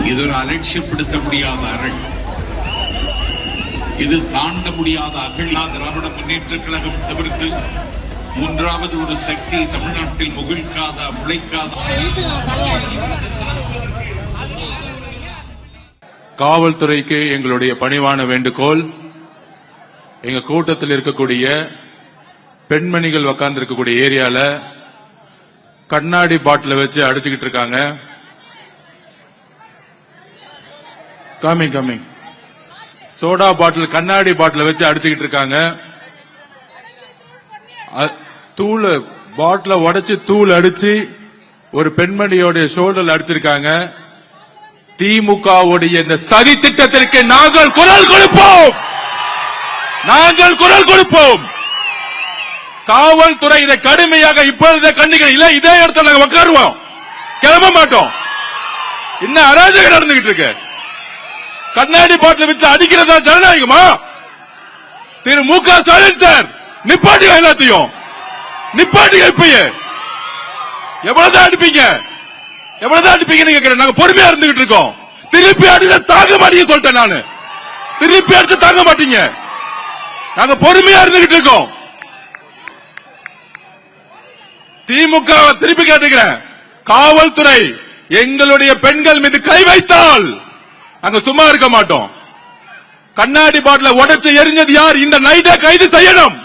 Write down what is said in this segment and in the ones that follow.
இது ஒரு அலட்சியப்படுத்த முடியாத அரண், இது தாண்ட முடியாத அகழி. திராவிட முன்னேற்ற கழகம் தவிர்த்து மூன்றாவது ஒரு சக்தி தமிழ்நாட்டில் முகிழ்க்காத முளைக்காத. காவல்துறைக்கு எங்களுடைய பணிவான வேண்டுகோள், எங்க கூட்டத்தில் இருக்கக்கூடிய பெண்மணிகள் உட்கார்ந்து இருக்கக்கூடிய ஏரியால கண்ணாடி பாட்டில வச்சு அடிச்சுக்கிட்டு இருக்காங்க. கமிங் சோடா பாட்டில் கண்ணாடி பாட்டில வச்சு அடிச்சுக்கிட்டு இருக்காங்க. தூள் பாட்டில உடைச்சு தூள் அடிச்சு ஒரு பெண்மணியோட ஷோல்டர் அடிச்சிருக்காங்க. திமுகவுடைய இந்த சதி திட்டத்திற்கு நாங்கள் குரல் கொடுப்போம். காவல்துறை இதை கடுமையாக இப்பொழுதே கண்டிக்கிறோம். இல்ல இதே இடத்துல நாங்க உட்காருவோம், கிளம்ப மாட்டோம். என்ன அராஜகம் நடந்துகிட்டு இருக்கு? கண்ணாடி பாட்டில் வச்சு அடிக்கிறதா ஜனநாயகமா? திரு மு.க. ஸ்டாலின் சார், நிப்பாட்டி எல்லாத்தையும் நிப்பாட்டி. இப்பயே எவ்வளவுதான் அடிப்பீங்க நாங்க பொறுமையா இருந்துகிட்டு இருக்கோம். திருப்பி அடிச்சா தாங்க மாட்டீங்க சொல்லிட்டேன் நானு. திருப்பி அடிச்சு தாங்க மாட்டீங்க. நாங்க பொறுமையா இருந்துகிட்டு இருக்கோம். திமுக திருப்பி கேட்டுக்கிறேன், காவல்துறை எங்களுடைய பெண்கள் மீது கை வைத்தால் நாங்க சும்மா இருக்க மாட்டோம். கண்ணாடி பாட்டில உடைச்சு எரிஞ்சது யார்? இந்த நைட்டை கைது செய்யணும்,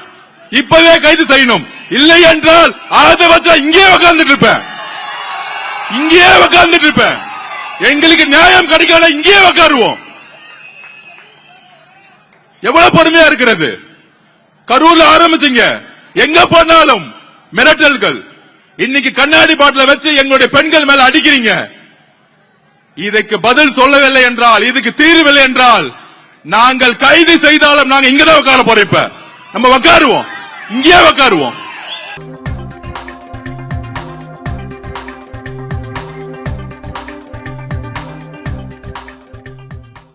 இப்பவே கைது செய்யணும். இல்லை என்றால் அதை வச்சா இங்கே உட்கார்ந்துட்டு இருப்பேன். எங்களுக்கு நியாயம் கிடைக்கல, இங்கே உட்காருவோம். எவ்வளவு பொறுமையா இருக்கிறது? கரூர்ல ஆரம்பிச்சீங்க, எங்க போனாலும் மிரட்டல்கள். இன்னைக்கு கண்ணாடி பாட்டில வச்சு எங்களுடைய பெண்கள் மேல அடிக்கிறீங்க. இதுக்கு பதில் சொல்லவில்லை என்றால், இதுக்கு தீர்வில்லை என்றால் நாங்கள் கைது செய்தாலும் நாங்க இங்கதான் உட்கார போறோம். இப்ப நம்ம உட்காருவோம், இங்கே உட்காருவோம்.